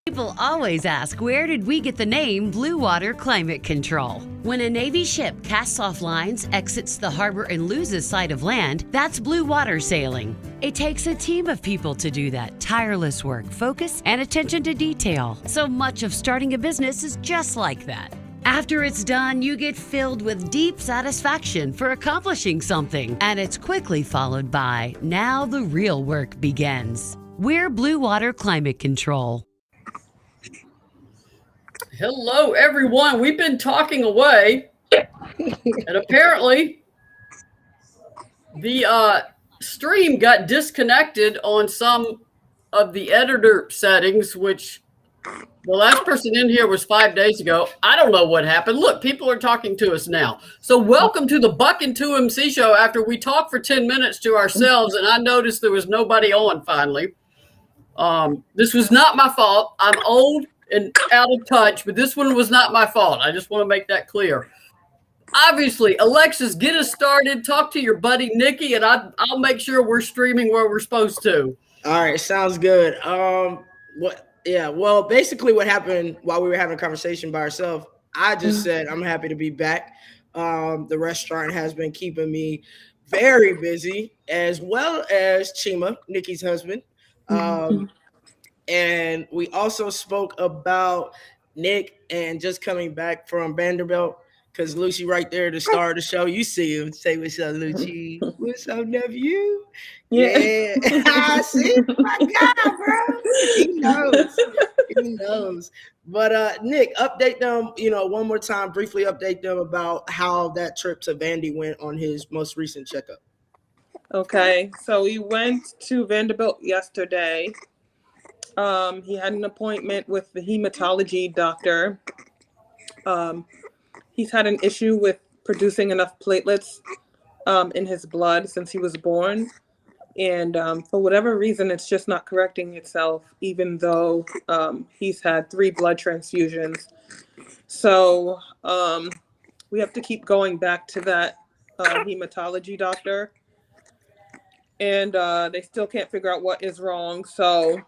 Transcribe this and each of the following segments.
People always ask, where did we get the name Blue Water Climate Control? When a Navy ship casts off lines, exits the harbor, and loses sight of land, that's blue water sailing. It takes a team of people to do that. Tireless work, focus, and attention to detail. So much of starting a business is just like that. After it's done, you get filled with deep satisfaction for accomplishing something. And it's quickly followed by, now the real work begins. We're Blue Water Climate Control. Hello, everyone. We've been talking away, and apparently the stream got disconnected on some of the editor settings, which the last person in here was 5 days ago. I don't know what happened. Look, people are talking to us now. So welcome to the Buck and 2MC show after we talked for 10 minutes to ourselves, and I noticed there was nobody on finally. This was not my fault. I'm old and out of touch, but this one was not my fault. I just want to make that clear. Obviously, Alexis, get us started. Talk to your buddy Nikki, and I'll make sure we're streaming where we're supposed to. All right, sounds good. Well, basically what happened while we were having a conversation by ourselves, I just said I'm happy to be back. The restaurant has been keeping me very busy, as well as Chima, Nikki's husband. And we also spoke about Nick and just coming back from Vanderbilt, because Lucy right there, the star of the show. You see him. Say, what's up, Lucy? What's up, nephew? Yeah. I see. My God, bro. He knows. He knows. But Nick, update them, one more time, briefly update them about how that trip to Vandy went on his most recent checkup. Okay. So we went to Vanderbilt yesterday. He had an appointment with the hematology doctor. He's had an issue with producing enough platelets in his blood since he was born. And for whatever reason, it's just not correcting itself, even though he's had 3 blood transfusions. So we have to keep going back to that hematology doctor. And they still can't figure out what is wrong. So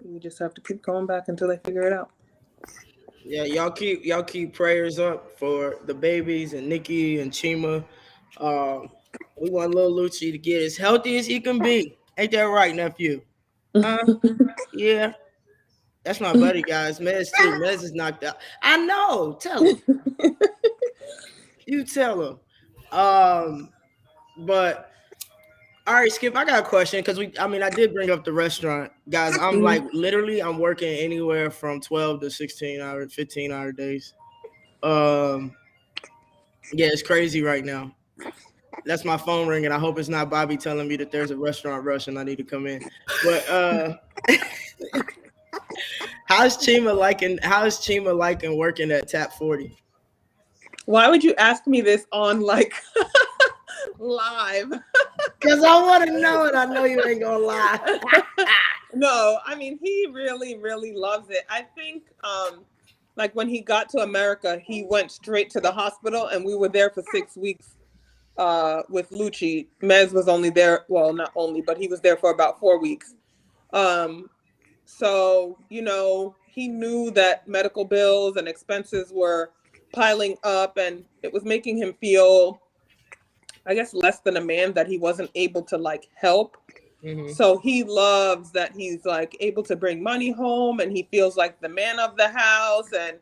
we just have to keep going back until they figure it out. Yeah, y'all keep prayers up for the babies and Nikki and Chima. We want little Lucci to get as healthy as he can be. Ain't that right, nephew? Yeah. That's my buddy, guys. Mez too. Mez is knocked out. I know. Tell him. You tell him. But all right, Skip, I got a question because I did bring up the restaurant. Guys, I'm I'm working anywhere from 12 to 16 hour, 15-hour days. Yeah, it's crazy right now. That's my phone ringing. I hope it's not Bobby telling me that there's a restaurant rush and I need to come in. But how's Chima liking working at Tap 40? Why would you ask me this on live? Because I want to know it. I know you ain't gonna lie. No, he really, really loves it. I think when he got to America, he went straight to the hospital, and we were there for 6 weeks with Lucci. Mez was only there, well, not only, but he was there for about 4 weeks. So, he knew that medical bills and expenses were piling up, and it was making him feel, I guess, less than a man that he wasn't able to help. Mm-hmm. So he loves that he's able to bring money home, and he feels like the man of the house, and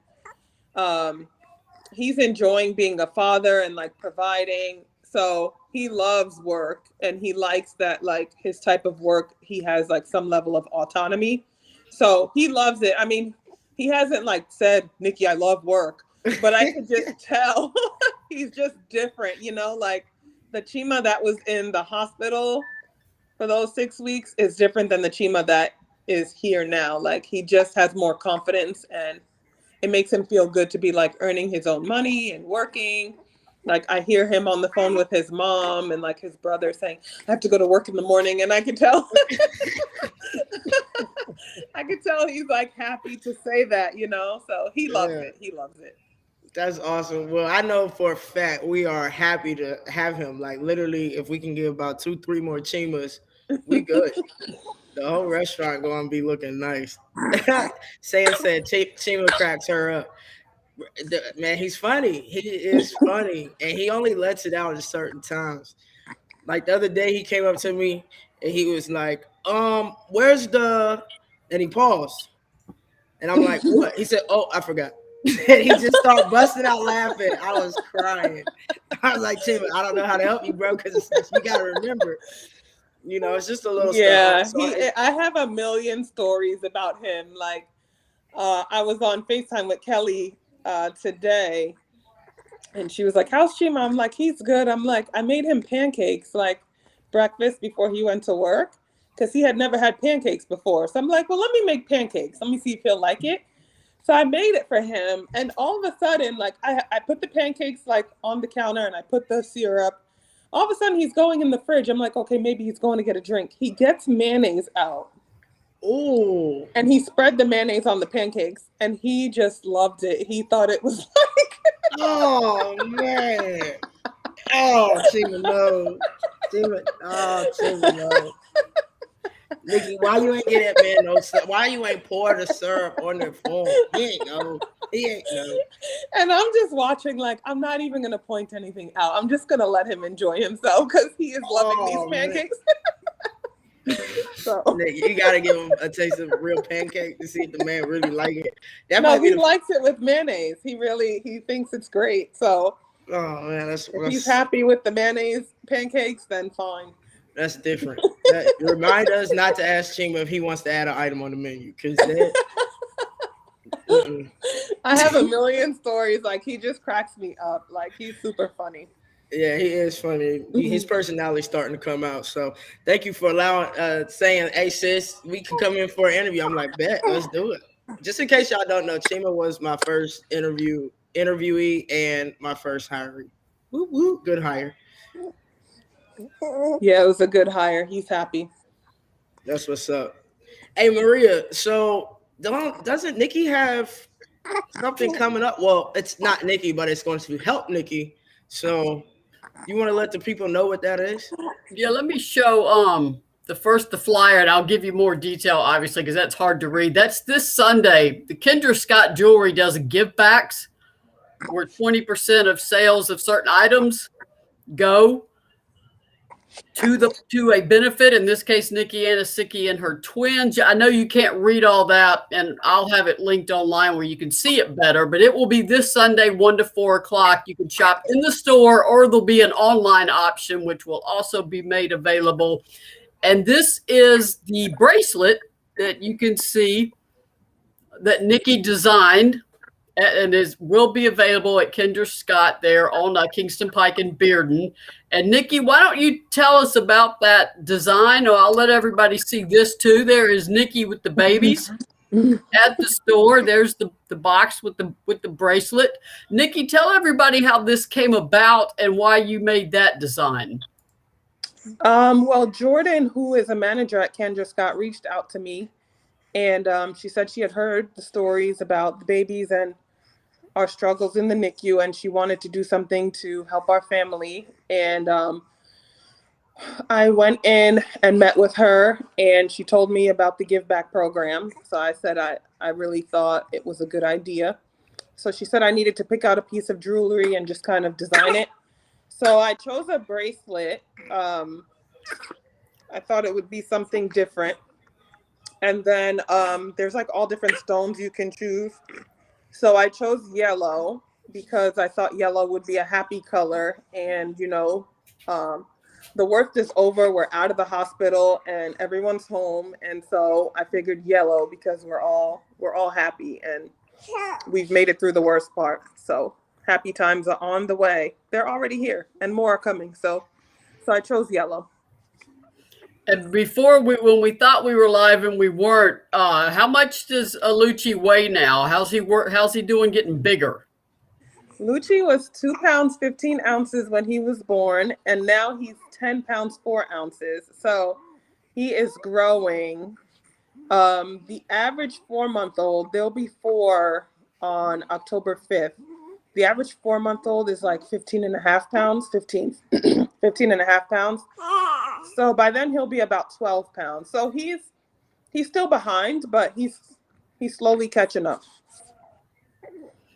he's enjoying being a father and providing. So he loves work, and he likes that his type of work, he has some level of autonomy. So he loves it. He hasn't said, Nikki, I love work, but I could just tell he's just different, the Chima that was in the hospital for those 6 weeks is different than the Chima that is here now. He just has more confidence, and it makes him feel good to be earning his own money and working. I hear him on the phone with his mom and his brother saying, I have to go to work in the morning. And I could tell, he's happy to say that, so he loves it. He loves it. That's awesome. Well, I know for a fact we are happy to have him. Literally, if we can get about 2-3 more Chimas, We good. The whole restaurant going to be looking nice. Sam said Chima cracks her up. Man, he's funny. He is funny, and he only lets it out at certain times. Like the other day, he came up to me and he was like, where's the?" And he paused, and I'm like, "What?" He said, "Oh, I forgot." And he just started busting out laughing. I was crying. I was like, "Chima, I don't know how to help you, bro, because you got to remember, it's just a little stuff." So I have a million stories about him. Like, I was on FaceTime with Kelly today, and she was like, "How's Chima?" I'm like, "He's good." I'm like, "I made him pancakes like breakfast before he went to work because he had never had pancakes before." So I'm like, "Well, let me make pancakes. Let me see if he'll like it." So I made it for him, and all of a sudden, like I put the pancakes like on the counter, and I put the syrup. All of a sudden, he's going in the fridge. I'm like, okay, maybe he's going to get a drink. He gets mayonnaise out. Ooh. And he spread the mayonnaise on the pancakes, and he just loved it. He thought it was like, Oh man. Oh, Chima, no. Chima, no. Nikki, why you ain't get that man no syrup? Why you ain't pour the syrup on their phone? He ain't know. And I'm just watching, like, I'm not even going to point anything out. I'm just going to let him enjoy himself because he is loving these pancakes. So Nikki, you got to give him a taste of real pancake to see if the man really like it. He likes it with mayonnaise. He thinks it's great. So oh man, if he's happy with the mayonnaise pancakes, then fine. That's different. Remind us not to ask Chima if he wants to add an item on the menu, because I have a million stories. Like, he just cracks me up. Like, he's super funny. Yeah, he is funny. His personality's starting to come out. So thank you for saying, "Hey sis, we can come in for an interview." I'm like, "Bet, let's do it." Just in case y'all don't know, Chima was my first interviewee and my first hiree. Woo woo, good hire. Yeah, it was a good hire. He's happy. That's what's up. Hey Maria, so doesn't Nikki have something coming up? Well, it's not Nikki, but it's going to help Nikki. So you want to let the people know what that is? Yeah, let me show the flyer, and I'll give you more detail, obviously, because that's hard to read. That's this Sunday. The Kendra Scott Jewelry does a give backs where 20% of sales of certain items go to a benefit. In this case, Nikki Anasicki and her twins. I know you can't read all that, and I'll have it linked online where you can see it better, but it will be this Sunday, 1 to 4 o'clock. You can shop in the store, or there'll be an online option, which will also be made available. And this is the bracelet that you can see that Nikki designed, and will be available at Kendra Scott there on Kingston Pike and Bearden. And Nikki, why don't you tell us about that design? Or I'll let everybody see this too. There is Nikki with the babies at the store. There's the box with the bracelet. Nikki, tell everybody how this came about and why you made that design. Well, Jordan, who is a manager at Kendra Scott, reached out to me, and she said she had heard the stories about the babies and our struggles in the NICU, and she wanted to do something to help our family. And I went in and met with her, and she told me about the Give Back program. So I said I really thought it was a good idea. So she said I needed to pick out a piece of jewelry and just kind of design it. So I chose a bracelet. I thought it would be something different. And then there's like all different stones you can choose. So I chose yellow because I thought yellow would be a happy color. And, the worst is over. We're out of the hospital and everyone's home. And so I figured yellow because we're all happy and we've made it through the worst part. So happy times are on the way. They're already here and more are coming. So I chose yellow. And before when we thought we were live and we weren't, how much does Lucci weigh now? How's he doing getting bigger? Lucci was 2 pounds, 15 ounces when he was born, and now he's 10 pounds, 4 ounces. So he is growing. The average 4-month-old, there'll be 4 on October 5th. The average 4-month-old is like 15 and a half pounds. So by then he'll be about 12 pounds. So he's still behind, but he's slowly catching up.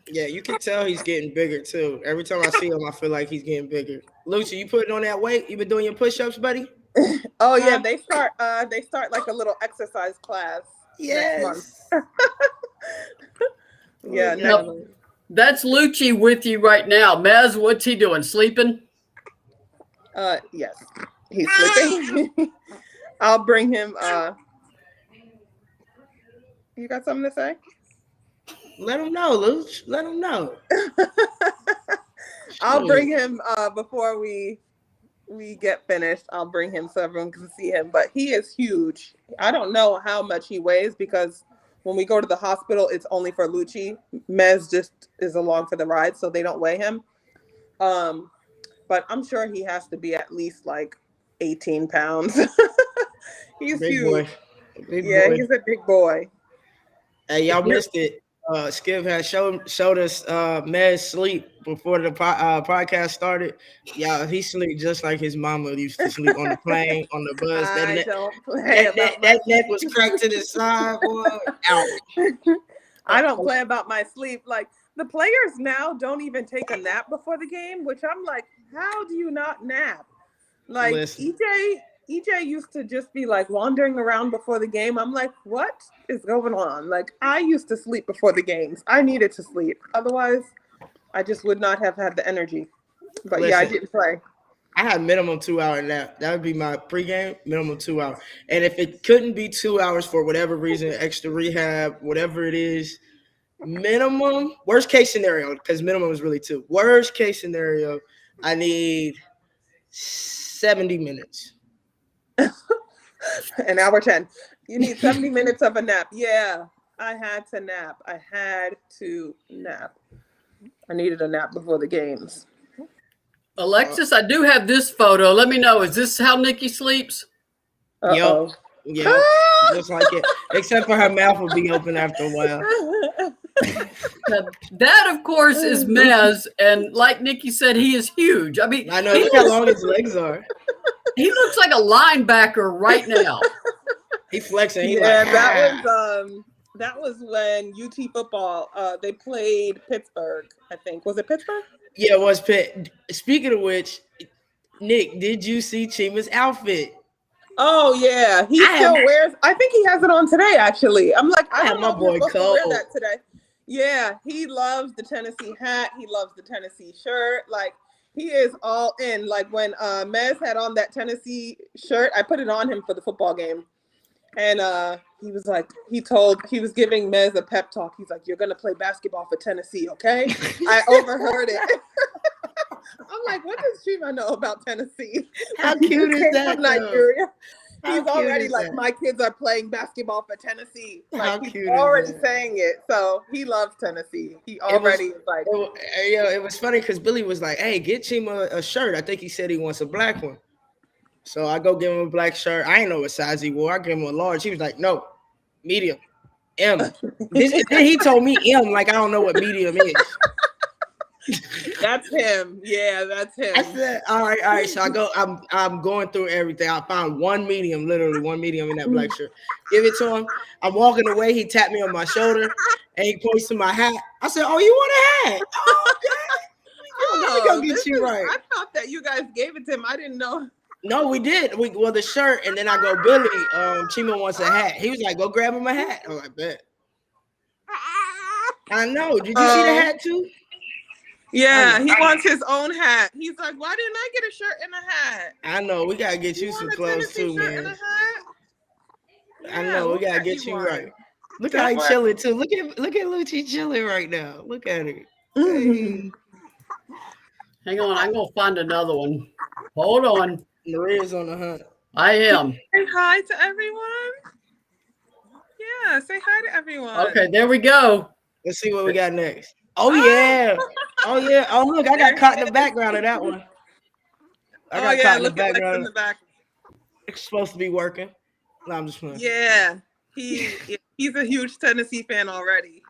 Yeah, you can tell he's getting bigger too. Every time I see him, I feel like he's getting bigger. Lucy, you putting on that weight? You been doing your push-ups, buddy? Oh yeah, they start like a little exercise class next month. Yeah, definitely. That's Lucci with you right now. Mez, what's he doing? Sleeping? Yes, he's sleeping. I'll bring him. You got something to say? Let him know, Luch. Let him know. I'll bring him before we get finished. I'll bring him so everyone can see him. But he is huge. I don't know how much he weighs because when we go to the hospital, it's only for Lucci. Mez just is along for the ride, so they don't weigh him. But I'm sure he has to be at least like 18 pounds. He's big huge. Boy. Big Yeah, boy. he's a big boy. Hey, y'all missed it. Skip had showed us Mez sleep before the podcast started. Yeah, he sleep just like his mama used to sleep on the plane, on the bus. That neck was cracked to the side, boy. Out. I don't play about my sleep. Like the players now don't even take a nap before the game, which I'm like, how do you not nap? Like Listen. EJ used to just be like wandering around before the game. I'm like, what is going on? Like I used to sleep before the games. I needed to sleep. Otherwise, I just would not have had the energy. But Listen, yeah, I didn't play. I had minimum 2 hour nap. That would be my pregame, minimum 2 hours. And if it couldn't be 2 hours for whatever reason, extra rehab, whatever it is, minimum, worst case scenario, because minimum is really 2. Worst case scenario, I need 70 minutes. An hour 10. You need 70 minutes of a nap. Yeah, I had to nap. I needed a nap before the games. Alexis, I do have this photo. Let me know. Is this how Nikki sleeps? Uh-oh. Yep. Just like it. Except for her mouth will be open after a while. That, of course, is Mez. And like Nikki said, he is huge. I mean, I know. Look how long his legs are. He looks like a linebacker right now. He flexing. He that was when UT football they played Pittsburgh, I think. Was it Pittsburgh? Yeah, it was Pitt. Speaking of which, Nick, did you see Chima's outfit? Oh yeah, wears. I think he has it on today. Actually, I'm like, I don't know my boy Cole. wear that today. Yeah, he loves the Tennessee hat. He loves the Tennessee shirt. Like he is all in. Like when Mez had on that Tennessee shirt, I put it on him for the football game, and he was like, he was giving Mez a pep talk. He's like, "You're gonna play basketball for Tennessee, okay?" I overheard it. I'm like, what does Chima know about Tennessee? How cute is that? From Nigeria. He's already like, my kids are playing basketball for Tennessee. Like he's already saying it. So he loves Tennessee. He already is like. It was funny because Billy was like, "Hey, get Chima a shirt." I think he said he wants a black one. So I go give him a black shirt. I ain't know what size he wore. I gave him a large. He was like, "No, medium, M." Then he told me M, like I don't know what medium is. That's him. Yeah, that's him. I said, all right. So I go, I'm going through everything. I found literally one medium in that black shirt. Give it to him. I'm walking away. He tapped me on my shoulder and he points to my hat. I said, "Oh, you want a hat? Oh, okay. Let me go get you right." I thought that you guys gave it to him. I didn't know. No, we did. Well, the shirt, and then I go, "Billy, Chima wants a hat." He was like, "Go grab him a hat." I'm like, "Bet." I know. Did you see the hat too? Yeah, he wants his own hat. He's like, "Why didn't I get a shirt and a hat?" I know. We gotta get you some clothes too, man. I know. We gotta get you right. Look how he's chilling too. Look at Lucci chilling right now. Look at it. Hey. Hang on, I'm gonna find another one. Hold on. Maria's on the hunt. I am. Say hi to everyone. Yeah, say hi to everyone. Okay, there we go. Let's see what we got next. Oh yeah. Oh look, I got caught in the background of that one. I got caught in the background. In the back. It's supposed to be working. No, I'm just playing. Yeah, he's a huge Tennessee fan already.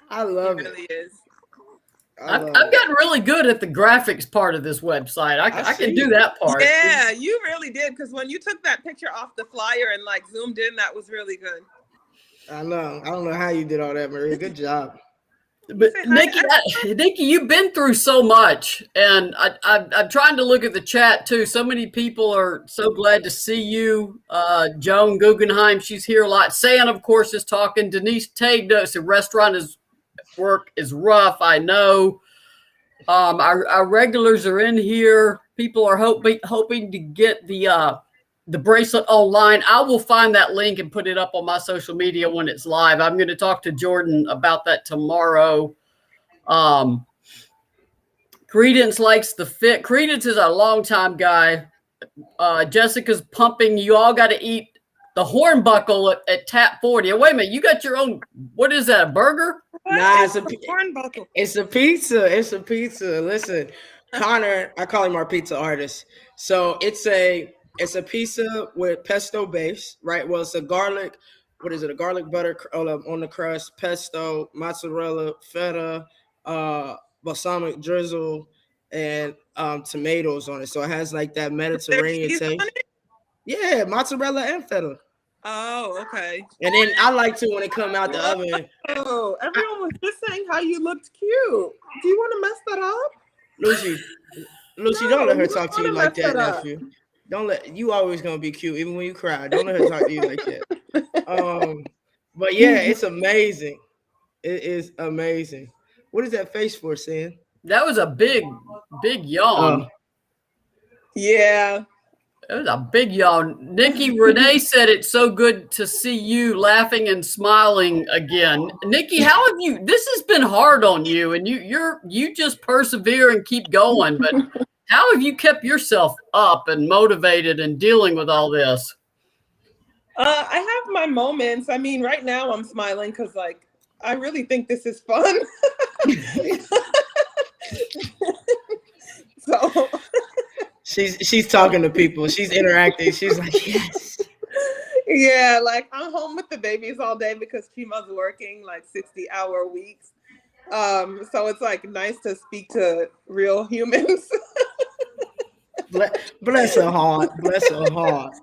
I love it. He really is. I've gotten really good at the graphics part of this website. I can do that part. Yeah, you really did. Because when you took that picture off the flyer and like zoomed in, that was really good. I know. I don't know how you did all that, Maria. Good job. But Nikki, you've been through so much, and I'm trying to look at the chat too. So many people are so glad to see you. Joan Guggenheim, she's here a lot. San, of course, is talking. Denise Tague notes the restaurant work is rough. I know. Our regulars are in here. People are hoping to get the bracelet online. I will find that link and put it up on my social media when it's live. I'm going to talk to Jordan about that tomorrow. Credence likes the fit. Credence is a longtime guy. Jessica's pumping. You all got to eat the hornbuckle at Tap 40. Wait a minute. You got your own. What is that? A burger? Nah, it's a hornbuckle. It's a pizza. It's a pizza. Listen, Connor, I call him our pizza artist. So it's a pizza with pesto base, right? Well, it's a garlic. What is it? A garlic butter on the crust, pesto, mozzarella, feta, balsamic drizzle, and tomatoes on it. So it has like that Mediterranean taste. Yeah, mozzarella and feta. Oh, okay. And then I like to when it come out the oven. Oh, everyone was just saying how you looked cute. Do you want to mess that up? Lucy, No, don't let her you talk to don't you wanna like mess that, that up. nephew. Don't let you always gonna be cute, even when you cry. Don't let her talk to you like that. But yeah, it's amazing. It is amazing. What is that face for, Sam? That was a big yawn. Yeah. It was a big yawn. Nikki Renee said it's so good to see you laughing and smiling again. Nikki, how have you? This has been hard on you, and you just persevere and keep going. But how have you kept yourself up and motivated and dealing with all this? I have my moments. I mean, right now I'm smiling because like I really think this is fun. So she's talking to people. She's interacting. She's like, yes. Yeah, like I'm home with the babies all day because Chima's working like 60-hour weeks. So it's like nice to speak to real humans. Bless her heart. Bless her heart.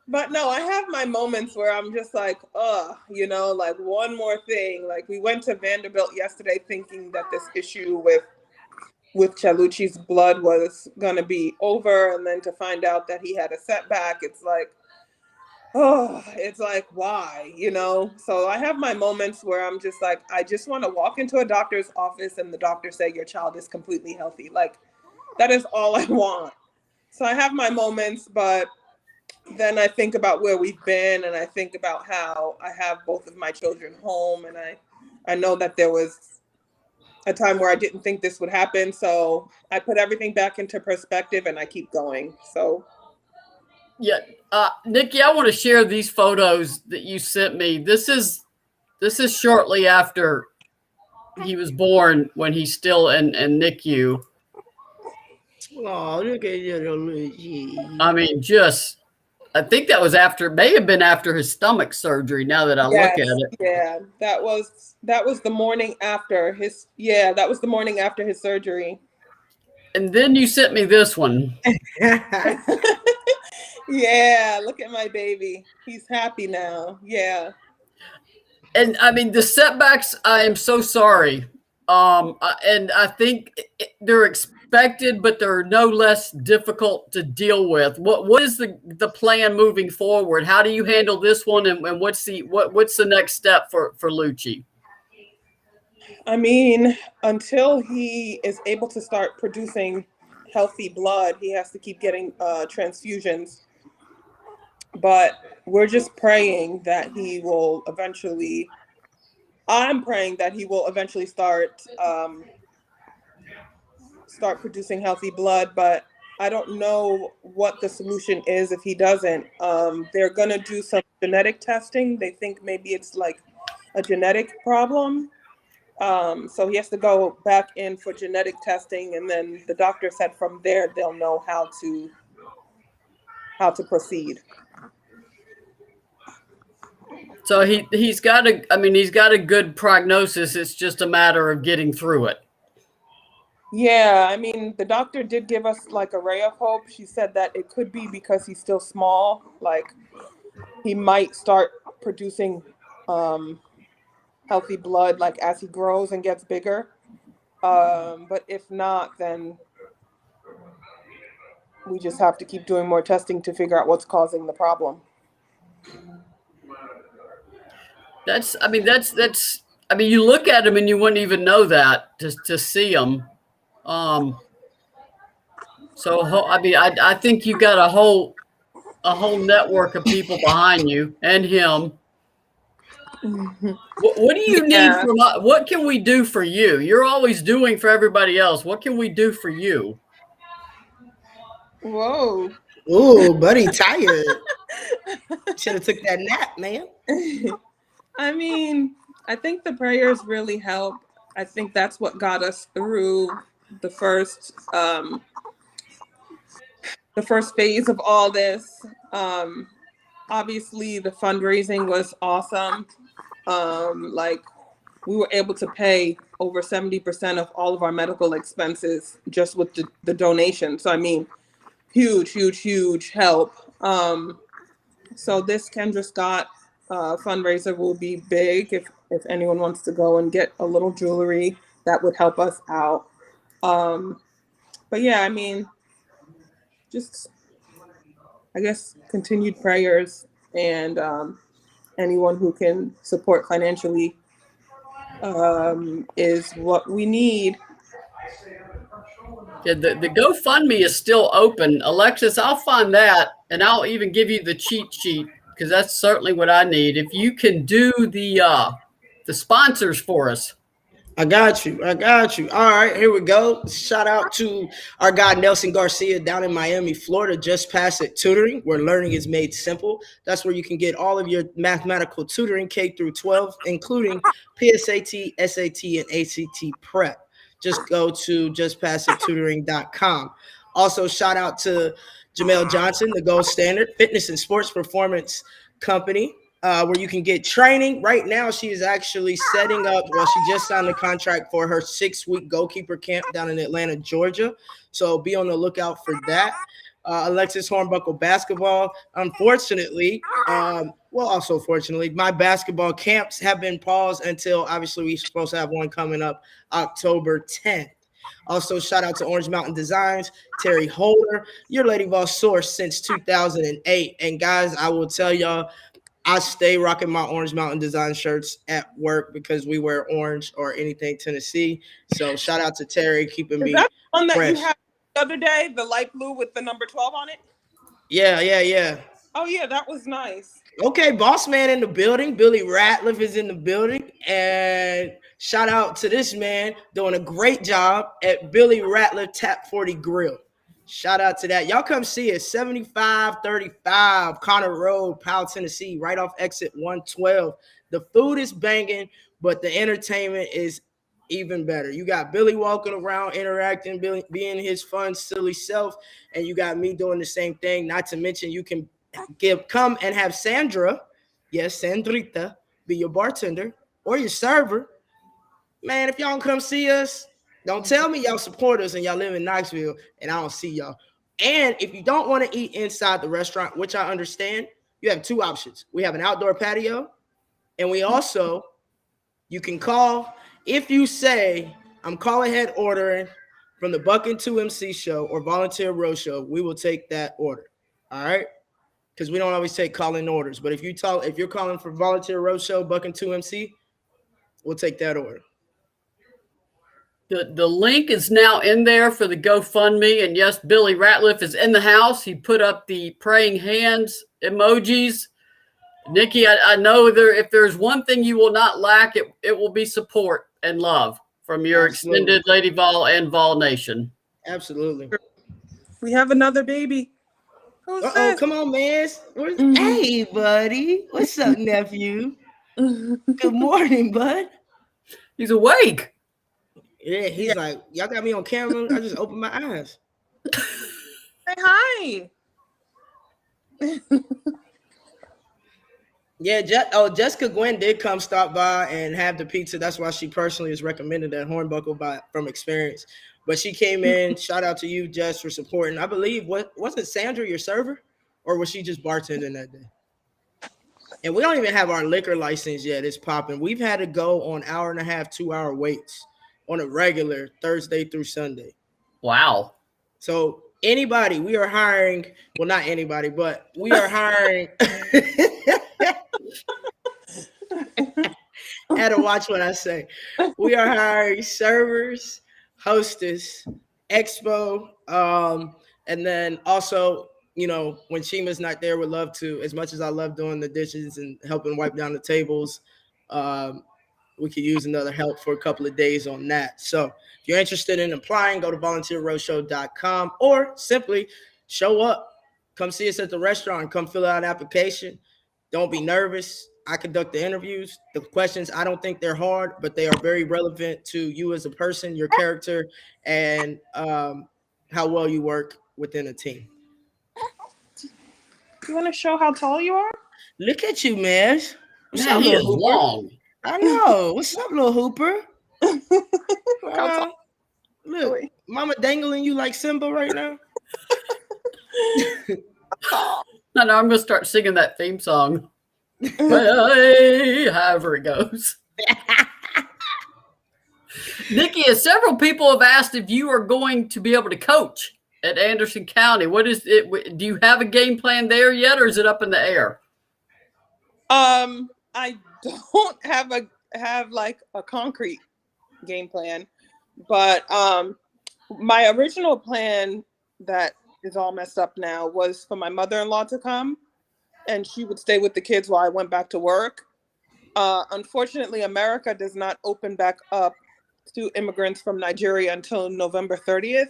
But no, I have my moments where I'm just like, like one more thing. Like we went to Vanderbilt yesterday thinking that this issue with Chalucci's blood was going to be over. And then to find out that he had a setback, it's like, why, So I have my moments where I'm just like, I just want to walk into a doctor's office and the doctor say your child is completely healthy. Like that is all I want. So I have my moments, but then I think about where we've been and I think about how I have both of my children home. And I know that there was a time where I didn't think this would happen. So I put everything back into perspective and I keep going. So. Yeah. Nikki, I want to share these photos that you sent me. This is shortly after he was born when he's still in NICU. Oh, look at little Luigi. I mean, I think that was may have been after his stomach surgery. Now that I look at it, yeah, that was the morning after his surgery. And then you sent me this one. Yeah, look at my baby. He's happy now. Yeah. And I mean, the setbacks. I am so sorry. And I think they're expected, but they're no less difficult to deal with. What is the plan moving forward? How do you handle this one, and what's the next step for Lucci? I mean, until he is able to start producing healthy blood, he has to keep getting transfusions. But we're just praying that he will eventually. I'm praying that he will eventually start producing healthy blood, but I don't know what the solution is if he doesn't. They're gonna do some genetic testing. They think maybe it's like a genetic problem. So he has to go back in for genetic testing, and then the doctor said from there they'll know how to proceed. So he's got a good prognosis. It's just a matter of getting through it. Yeah, I mean, the doctor did give us like a ray of hope. She said that it could be because he's still small, like he might start producing healthy blood like as he grows and gets bigger. But if not, then we just have to keep doing more testing to figure out what's causing the problem. That's you look at him and you wouldn't even know that to see him. I think you've got a whole network of people behind you and him. What do you need from us? What can we do for you? You're always doing for everybody else. What can we do for you? Whoa. Ooh, buddy, tired. Should have took that nap, man. I mean, I think the prayers really help. I think that's what got us through the first phase of all this. Obviously, the fundraising was awesome. Like we were able to pay over 70% of all of our medical expenses just with the donation. So I mean, huge help. So this Kendra Scott fundraiser will be big. If anyone wants to go and get a little jewelry, that would help us out. But yeah, I mean, just I guess continued prayers and anyone who can support financially is what we need. Yeah, the GoFundMe is still open. Alexis, I'll find that and I'll even give you the cheat sheet because that's certainly what I need. If you can do the sponsors for us. I got you. All right, here we go. Shout out to our guy Nelson Garcia down in Miami, Florida. Just Pass It Tutoring, where learning is made simple. That's where you can get all of your mathematical tutoring, K through 12, including PSAT, SAT, and ACT prep. Just go to justpassittutoring.com. Also, shout out to Jamel Johnson, the Gold Standard Fitness and Sports Performance Company. Where you can get training. Right now, she is actually setting up, she just signed a contract for her 6-week goalkeeper camp down in Atlanta, Georgia. So be on the lookout for that. Alexis Hornbuckle basketball. Unfortunately, also fortunately, my basketball camps have been paused until obviously we're supposed to have one coming up October 10th. Also, shout out to Orange Mountain Designs, Terry Holder, your Lady Vol source since 2008. And guys, I will tell y'all, I stay rocking my Orange Mountain Design shirts at work because we wear orange or anything Tennessee. So shout out to Terry keeping me fresh. One that you had the other day, the light blue with the number 12 on it? Yeah. Oh, yeah, that was nice. Okay, boss man in the building. Billy Ratliff is in the building. And shout out to this man doing a great job at Billy Ratliff Tap 40 Grill. Shout out to that. Y'all come see us, 7535 Connor Road, Powell, Tennessee, right off exit 112. The food is banging, but the entertainment is even better. You got Billy walking around, interacting, being his fun, silly self, and you got me doing the same thing. Not to mention you can come and have Sandra, yes, Sandrita, be your bartender or your server. Man, if y'all come see us, don't tell me y'all support us and y'all live in Knoxville and I don't see y'all. And if you don't want to eat inside the restaurant, which I understand, you have two options. We have an outdoor patio, and we also, you can call. If you say, I'm calling head ordering from the Bucking 2MC show or Volunteer Roadshow, we will take that order. All right? Because we don't always take calling orders. But if you're calling for Volunteer Roadshow, Bucking 2MC, we'll take that order. The link is now in there for the GoFundMe. And yes, Billy Ratliff is in the house. He put up the praying hands emojis. Nikki, I know if there's one thing you will not lack, it will be support and love from your extended Lady Vol and Vol Nation. Absolutely. We have another baby. Uh-oh, come on, man. Hey, buddy. What's up, nephew? Good morning, bud. He's awake. Yeah, he's like, y'all got me on camera. I just opened my eyes. Say hi. Yeah, Jessica Gwen did come stop by and have the pizza. That's why she personally is recommended at Hornbuckle from experience. But she came in. Shout out to you, Jess, for supporting. I believe wasn't Sandra your server, or was she just bartending that day? And we don't even have our liquor license yet. It's popping. We've had to go on 1.5, 2 hour waits on a regular Thursday through Sunday. Wow. So anybody, we are hiring. Well, not anybody, but we are hiring. I had to watch what I say. We are hiring servers, hostess, expo, and then also, when Shima's not there, would love to, as much as I love doing the dishes and helping wipe down the tables, we could use another help for a couple of days on that. So if you're interested in applying, go to volunteerroadshow.com or simply show up. Come see us at the restaurant. Come fill out an application. Don't be nervous. I conduct the interviews. The questions, I don't think they're hard, but they are very relevant to you as a person, your character, and how well you work within a team. You want to show how tall you are? Look at you, man. What's up, He is little Hooper? long. I know. What's up, little Hooper? Look how tall. Look, Mama dangling you like Simba right now. No, I'm going to start singing that theme song. Hey, however it goes. Nikki, several people have asked if you are going to be able to coach at Anderson County. What is it? Do you have a game plan there yet, or is it up in the air? I don't have like a concrete game plan, but my original plan that is all messed up now was for my mother-in-law to come and she would stay with the kids while I went back to work. Unfortunately, America does not open back up to immigrants from Nigeria until November 30th.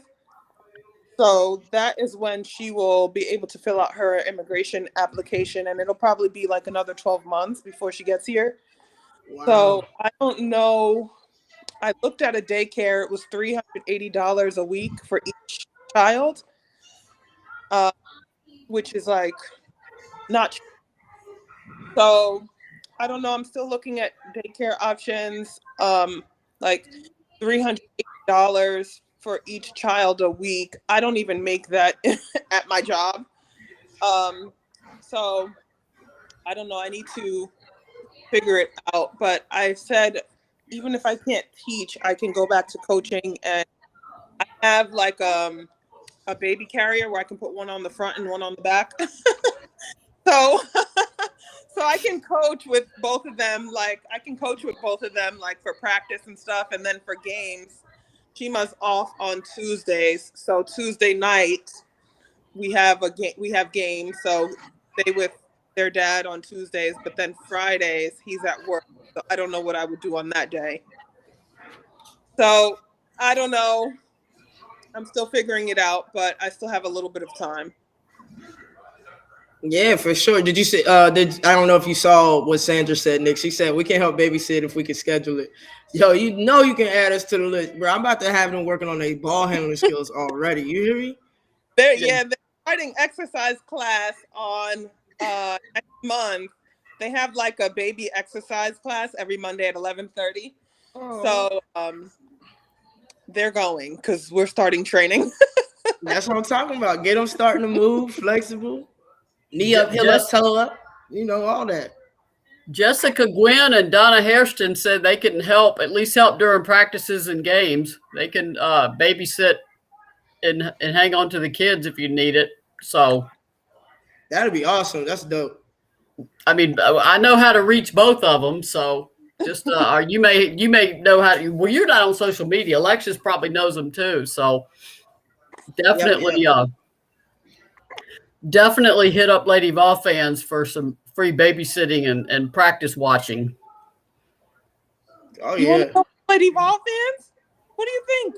So that is when she will be able to fill out her immigration application, and it'll probably be like another 12 months before she gets here. Wow. So I don't know. I looked at a daycare. It was $380 a week for each child, which is like not cheap. So I don't know. I'm still looking at daycare options, like $380 for each child a week. I don't even make that at my job. So I don't know. I need to figure it out. But I said, even if I can't teach, I can go back to coaching. And I have like a baby carrier where I can put one on the front and one on the back. So I can coach with both of them. Like I can coach with both of them, like for practice and stuff. And then for games, Chima's off on Tuesdays. So Tuesday night we have games. So stay with their dad on Tuesdays, but then Fridays he's at work. So I don't know what I would do on that day. So I don't know. I'm still figuring it out, but I still have a little bit of time. Yeah, for sure. Did you say? I don't know if you saw what Sandra said, Nick. She said we can help babysit if we can schedule it. Yo, you can add us to the list, bro. I'm about to have them working on their ball handling skills already. You hear me? They're starting exercise class on next month. They have like a baby exercise class every Monday at 11:30. So they're going because we're starting training. That's what I'm talking about. Get them starting to move, flexible. Knee up, heel up, toe up, all that. Jessica Gwynn and Donna Hairston said they can at least help during practices and games. They can babysit and hang on to the kids if you need it. So that'd be awesome. That's dope. I mean, I know how to reach both of them. So just you may know how to. Well, you're not on social media. Alexis probably knows them too. So definitely. Yep. Definitely hit up Lady Vol fans for some free babysitting and practice watching. Oh, you yeah. Want Lady Vol fans? What do you think?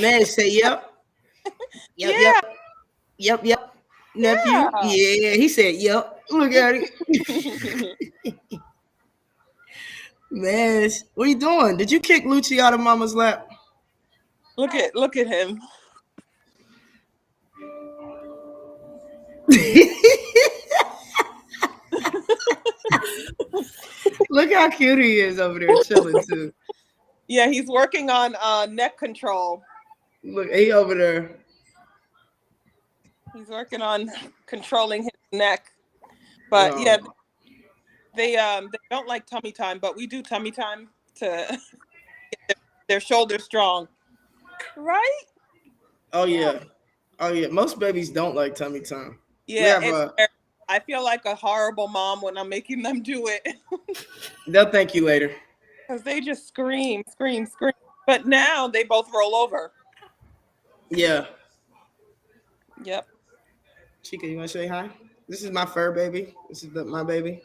Man, say yep. Yep. Nephew. Yeah, he said yep. Look at it. Man, what are you doing? Did you kick Lucci out of Mama's lap? Look at him. Look how cute he is over there chilling too. Yeah, he's working on neck control. Look, he over there. He's working on controlling his neck. But yeah, they don't like tummy time, but we do tummy time to get their shoulders strong. Right? Oh yeah. Most babies don't like tummy time. Yeah, I feel like a horrible mom when I'm making them do it. They'll thank you later. Because they just scream. But now they both roll over. Yeah. Yep. Chica, you want to say hi? This is my fur baby. This is my baby.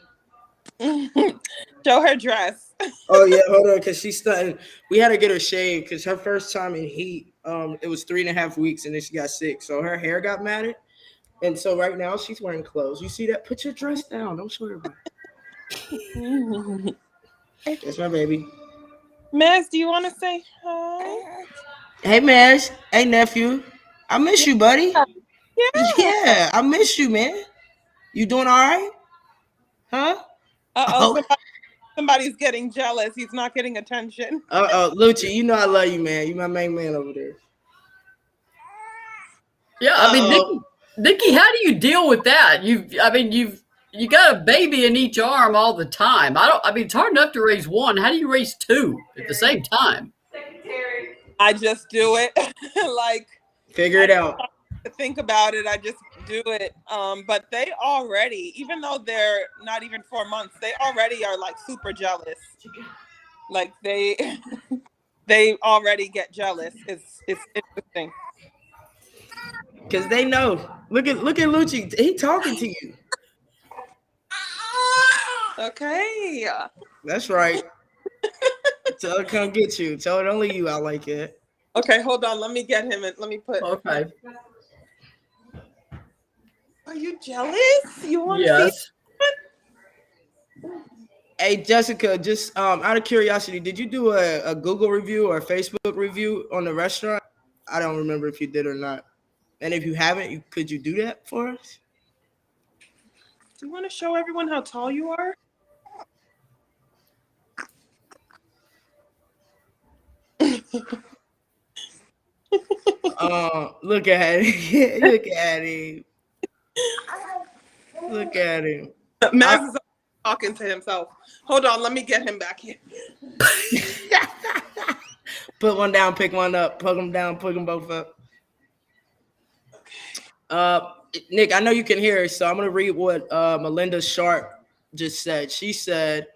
Show her dress. Oh yeah, hold on, because she's stunting. We had to get her shaved because her first time in heat, it was 3.5 weeks, and then she got sick, so her hair got matted, and so right now she's wearing clothes. You see that? Put your dress down. Don't show everybody. That's my baby. Maz, do you want to say hi? Hey, Maz. Hey, nephew. I miss you, buddy. Yeah, I miss you, man. You doing all right? Huh? Uh-oh, somebody's getting jealous. He's not getting attention. Lucci, you know I love you, man. You my main man over there. Yeah, I mean, Nikki, how do you deal with that? You got a baby in each arm all the time. It's hard enough to raise one. How do you raise two at the same time? I just do it. Like, figure it out. Think about it. I just do it. But they already, even though they're not even 4 months, they already are like super jealous. Like they already get jealous. It's interesting. Because they know. Look at Lucci. He talking to you. Okay. That's right. Tell her come get you. Tell her only you I like it. Okay, hold on. Let me get him and let me put. Okay. Are you jealous? You want to Yes. see? Hey Jessica, just out of curiosity, did you do a Google review or a Facebook review on the restaurant? I don't remember if you did or not. And if you haven't, could you do that for us? Do you want to show everyone how tall you are? Look at him. Look at him. Look at him. Maz is talking to himself. Hold on, let me get him back here. Put one down, pick one up, put them down, put them both up. Nick, I know you can hear, so I'm going to read what Melinda Sharp just said. She said,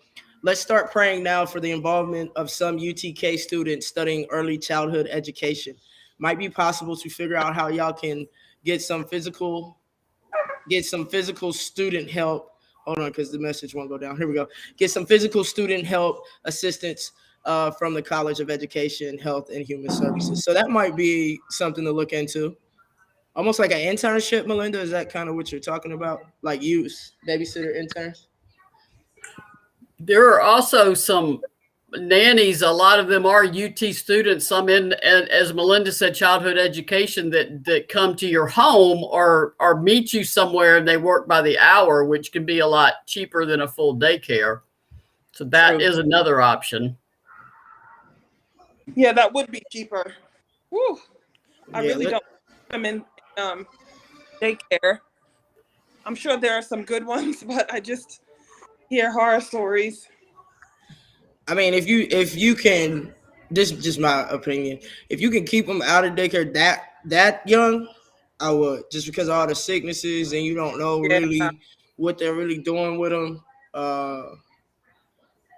let's start praying now for the involvement of some UTK students studying early childhood education. Might be possible to figure out how y'all can get some physical student help. Hold on, because the message won't go down. Here we go. Get some physical student help assistance from the College of Education, Health, and Human Services. So that might be something to look into. Almost like an internship, Melinda. Is that kind of what you're talking about? Like use babysitter interns? There are also some nannies. A lot of them are UT students. Some in, as Melinda said, childhood education that come to your home or meet you somewhere, and they work by the hour, which can be a lot cheaper than a full daycare. So that is another option. Yeah, that would be cheaper. Woo. I really don't. I'm in daycare. I'm sure there are some good ones, but I just hear horror stories. I mean, if you can, this is just my opinion. If you can keep them out of daycare that young, I would, just because of all the sicknesses and you don't know really what they're really doing with them.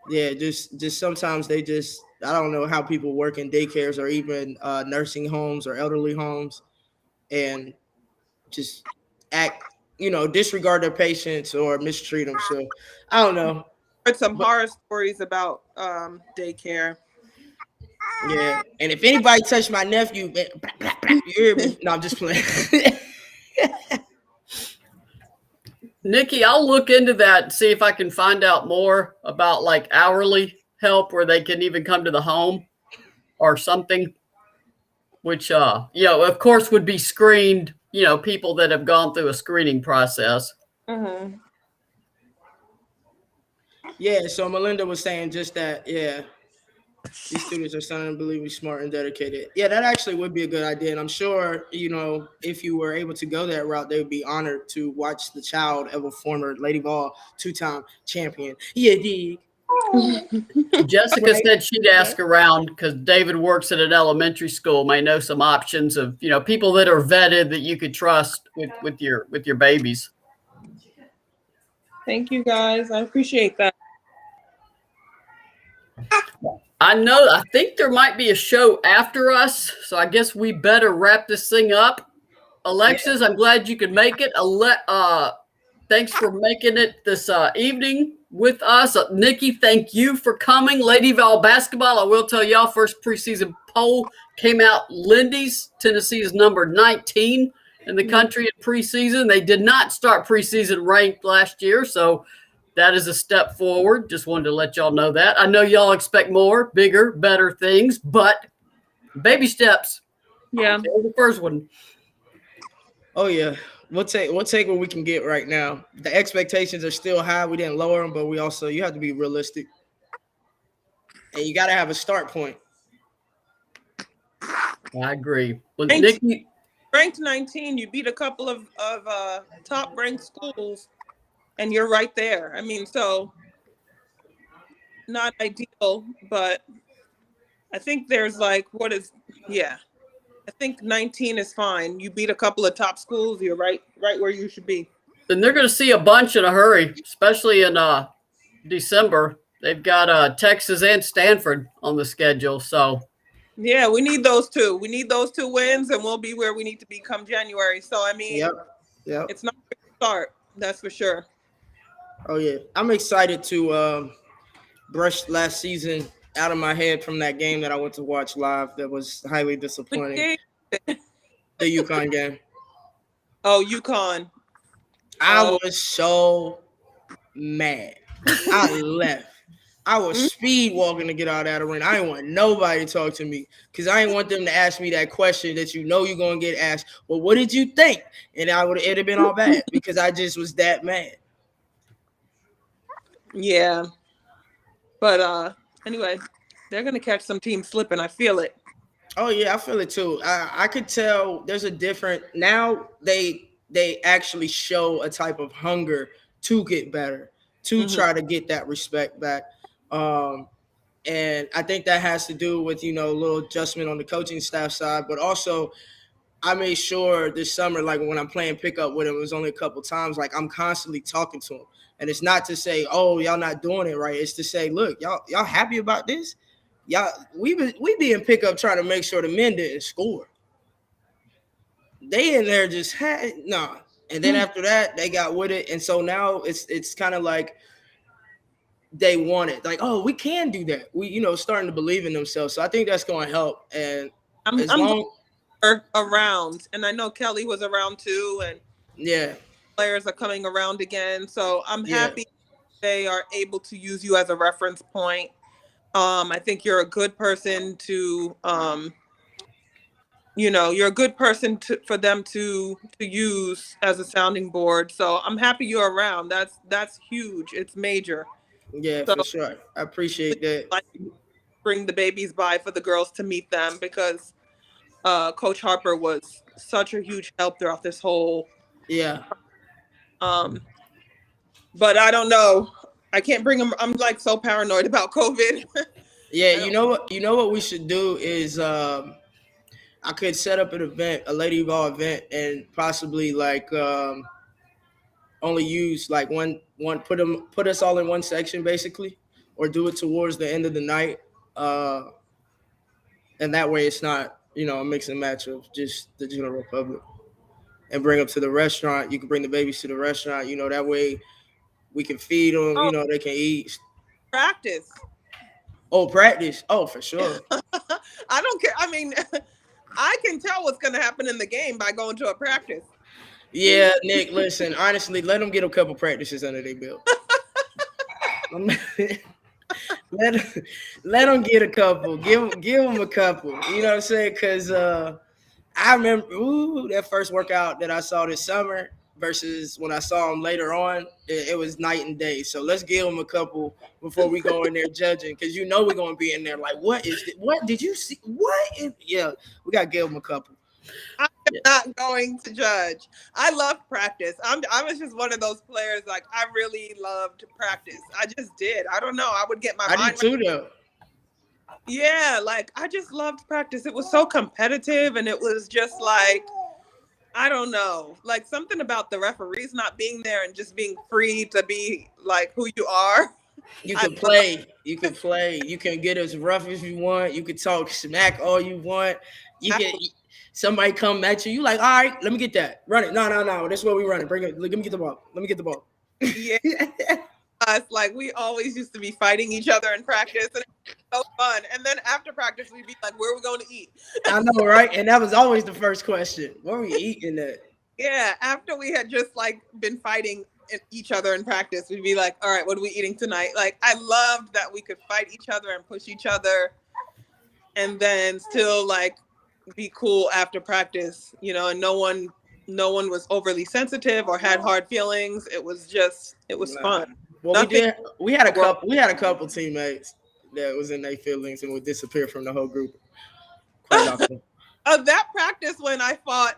Just sometimes they just, I don't know how people work in daycares or even nursing homes or elderly homes and just act, disregard their patients or mistreat them. So I don't know. Heard some horror stories about daycare. Yeah, and if anybody touched my nephew, man, you hear me? No, I'm just playing. Nikki, I'll look into that and see if I can find out more about like hourly help where they can even come to the home or something, which, of course would be screened, people that have gone through a screening process. Mm-hmm. Yeah, so Melinda was saying just that, yeah. These students are so unbelievably smart and dedicated. Yeah, that actually would be a good idea. And I'm sure, if you were able to go that route, they would be honored to watch the child of a former Lady Vol two-time champion. Yeah, dig. Jessica Right. said she'd ask around because David works at an elementary school, may know some options of, people that are vetted that you could trust with your babies. Thank you guys. I appreciate that. I think there might be a show after us, so I guess we better wrap this thing up. Alexis, I'm glad you could make it. Thanks for making it this evening with us. Nikki, thank you for coming. Lady Vol basketball, I will tell y'all, first preseason poll came out. Lindy's, Tennessee is number 19 in the country in preseason. They did not start preseason ranked last year, so that is a step forward. Just wanted to let y'all know that. I know y'all expect more, bigger, better things, but baby steps. Yeah. There's the first one. Oh yeah, we'll take what we can get right now. The expectations are still high. We didn't lower them, but you have to be realistic, and you got to have a start point. I agree. Well, Ranked- Nikki, Ranked 19, you beat a couple of top ranked schools, and you're right there. I mean, so not ideal, but I think there's I think 19 is fine. You beat a couple of top schools, you're right where you should be. and they're going to see a bunch in a hurry, especially in December. They've got Texas and Stanford on the schedule, so Yeah, we need those two. We need those 2 wins, and we'll be where we need to be come January. So, I mean, Yep. It's not a good start, that's for sure. Oh yeah, I'm excited to brush last season out of my head from that game that I went to watch live. That was highly disappointing. The UConn game. Oh, UConn. I was so mad. I left. I was speed walking to get out of that arena. I didn't want nobody to talk to me because I didn't want them to ask me that question that you're going to get asked. Well, what did you think? And it'd have been all bad because I just was that mad. Yeah. But anyway, they're going to catch some teams slipping. I feel it. Oh, yeah, I feel it too. I could tell there's a different – now they actually show a type of hunger to get better, to try to get that respect back. And I think that has to do with, a little adjustment on the coaching staff side. But also, I made sure this summer, like when I'm playing pickup with him, it was only a couple times, like I'm constantly talking to him. And it's not to say, oh, y'all not doing it right. It's to say, look, y'all happy about this? We be in pickup trying to make sure the men didn't score. They in there just nah. And then after that, they got with it. And so now it's kind of like they want it. Like, oh, we can do that. We, starting to believe in themselves. So I think that's going to help. And I'm around. And I know Kelly was around too. And yeah, players are coming around again. So I'm happy they are able to use you as a reference point. I think you're a good person to, you're a good person for them to use as a sounding board. So I'm happy you're around. That's huge. It's major. Yeah, so, for sure. I appreciate that. Like, bring the babies by for the girls to meet them because Coach Harper was such a huge help throughout this whole. Yeah. But I don't know. I can't bring them. I'm like so paranoid about COVID. Yeah, you know what we should do is I could set up an event, a Lady Vol event, and possibly like only use like one put us all in one section basically, or do it towards the end of the night, and that way it's not a mix and match of just the general public. And bring them to the restaurant. You can bring the babies to the restaurant. That way we can feed them. They can eat. Practice. Oh, practice. Oh, for sure. I don't care. I mean, I can tell what's going to happen in the game by going to a practice. Yeah, Nick, listen, honestly, let them get a couple practices under their belt. let them get a couple. Give them a couple. You know what I'm saying? Because I remember that first workout that I saw this summer, versus when I saw him later on, it was night and day. So let's give him a couple before we go in there judging, because we're going to be in there like, what did you see? Yeah, we got to give him a couple. I'm not going to judge. I love practice. I was just one of those players, like, I really loved practice. I just did. I don't know. I would get my mind. I did too, though. Yeah, like, I just loved practice. It was so competitive, and it was just like, I don't know, like something about the referees not being there and just being free to be like who you are. You can play. You can play. You can get as rough as you want. You can talk smack all you want. You can. Somebody come at you. You like, all right, let me get that. Run it. No. That's where we run it. Bring it. Let me get the ball. Yeah. Us, like, we always used to be fighting each other in practice, and it was so fun. And then after practice, we'd be like, where are we going to eat? I know, right? And that was always the first question. What are we eating at? Yeah, after we had just like been fighting each other in practice, we'd be like, all right, what are we eating tonight? Like, I loved that we could fight each other and push each other and then still like be cool after practice, you know, and no one was overly sensitive or had hard feelings. It was fun. Well, we had a couple teammates that was in their feelings and would disappear from the whole group quite often. That practice when I fought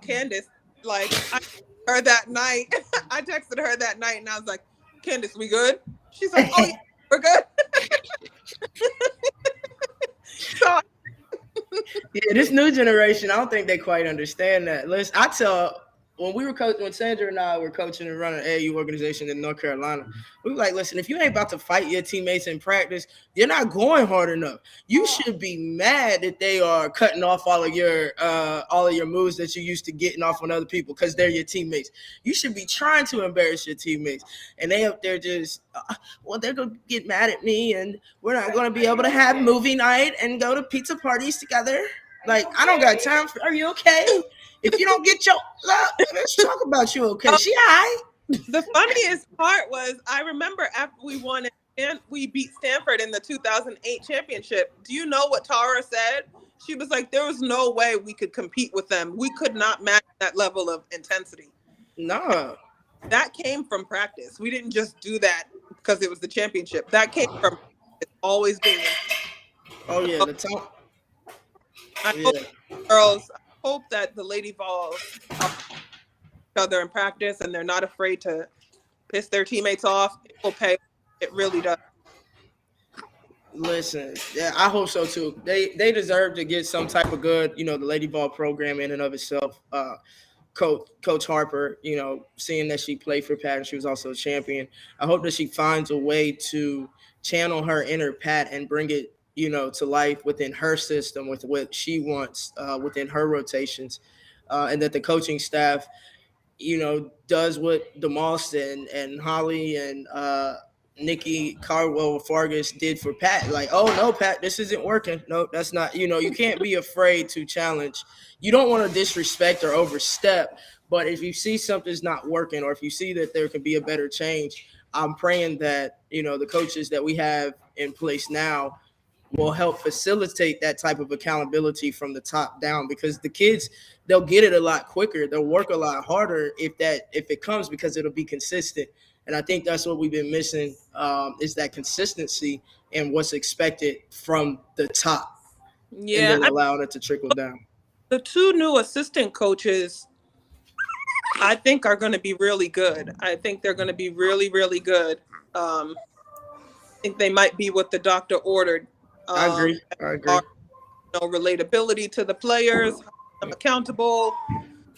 Candace, like, I heard that night. I texted her that night and I was like, Candace, we good? She's like, oh yeah, we're good. So, yeah, this new generation, I don't think they quite understand that. Listen, I tell, when Sandra and I were coaching and running an AAU organization in North Carolina, we were like, listen, if you ain't about to fight your teammates in practice, you're not going hard enough. You should be mad that they are cutting off all of your moves that you used to getting off on other people because they're your teammates. You should be trying to embarrass your teammates. And they up there just, they're going to get mad at me and we're not going to be able to have movie night and go to pizza parties together. Like, I don't got time for, are you okay? If you don't get your love, let's talk about you, okay? She all right. The funniest part was, I remember after we won and we beat Stanford in the 2008 championship. Do you know what Tara said? She was like, there was no way we could compete with them. We could not match that level of intensity. No. That came from practice. We didn't just do that because it was the championship. That came from always being. Oh, yeah. The top. Girls, hope that the Lady Vols each other in practice and they're not afraid to piss their teammates off. It will pay. It really does. Listen, yeah, I hope so too. They deserve to get some type of good, the Lady Vol program in and of itself. Coach Harper, seeing that she played for Pat and she was also a champion. I hope that she finds a way to channel her inner Pat and bring it to life within her system with what she wants within her rotations, and that the coaching staff, does what DeMoss and Holly and Nikki Cardwell Fargus did for Pat. Like, oh, no, Pat, this isn't working. No, that's not, you can't be afraid to challenge. You don't want to disrespect or overstep, but if you see something's not working or if you see that there can be a better change, I'm praying that, the coaches that we have in place now will help facilitate that type of accountability from the top down, because the kids, they'll get it a lot quicker. They'll work a lot harder if it comes, because it'll be consistent. And I think that's what we've been missing, is that consistency and what's expected from the top. Yeah. And then allowing it to trickle down. The two new assistant coaches, I think, are going to be really good. I think they're going to be really, really good. I think they might be what the doctor ordered. I agree. Relatability to the players, I'm accountable.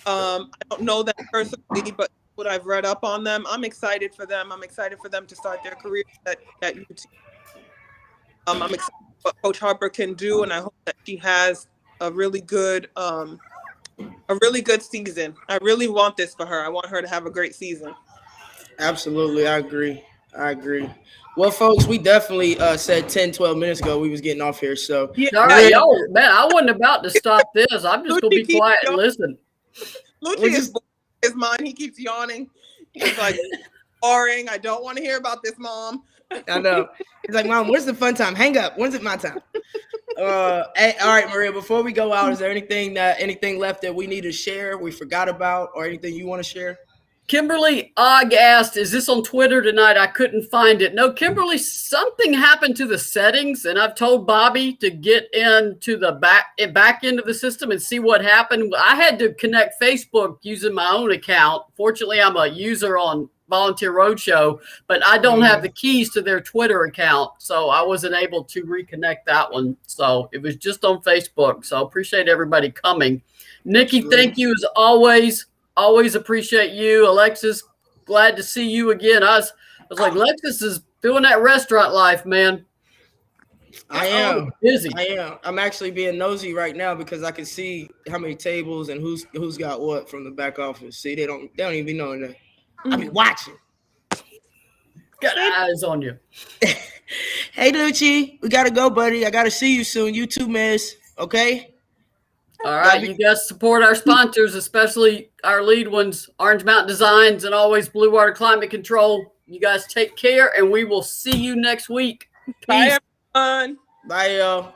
I don't know them personally, but what I've read up on them, I'm excited for them. I'm excited for them to start their careers at UT. I'm excited what Coach Harper can do, and I hope that she has a really good season. I really want this for her. I want her to have a great season. Absolutely, I agree. Well, folks, we definitely said 10, 12 minutes ago we was getting off here. So, yeah. All right, man, I wasn't about to stop this. I'm just going to be quiet and listen. Lucci is his mind. He keeps yawning. He's like, boring. I don't want to hear about this, Mom. I know. He's like, Mom, where's the fun time? Hang up. When's it my time? Hey, all right, Maria, before we go out, is there anything left that we need to share, we forgot about, or anything you want to share? Kimberly Ogg asked, is this on Twitter tonight? I couldn't find it. No, Kimberly, something happened to the settings, and I've told Bobby to get into the back end of the system and see what happened. I had to connect Facebook using my own account. Fortunately, I'm a user on Volunteer Roadshow, but I don't have the keys to their Twitter account, so I wasn't able to reconnect that one. So it was just on Facebook. So I appreciate everybody coming. Nikki, thank you as always. Always appreciate you. Alexis, glad to see you again. I was like, Alexis is doing that restaurant life, man. I am busy. I am. I'm actually being nosy right now because I can see how many tables and who's got what from the back office. See, they don't even be knowing that. I be watching. Got eyes on you. Hey, Lucci, we gotta go, buddy. I gotta see you soon. You too, miss. Okay. All right, you guys support our sponsors, especially our lead ones, Orange Mountain Designs and always Blue Water Climate Control. You guys take care, and we will see you next week. Peace. Bye, everyone. Bye, y'all.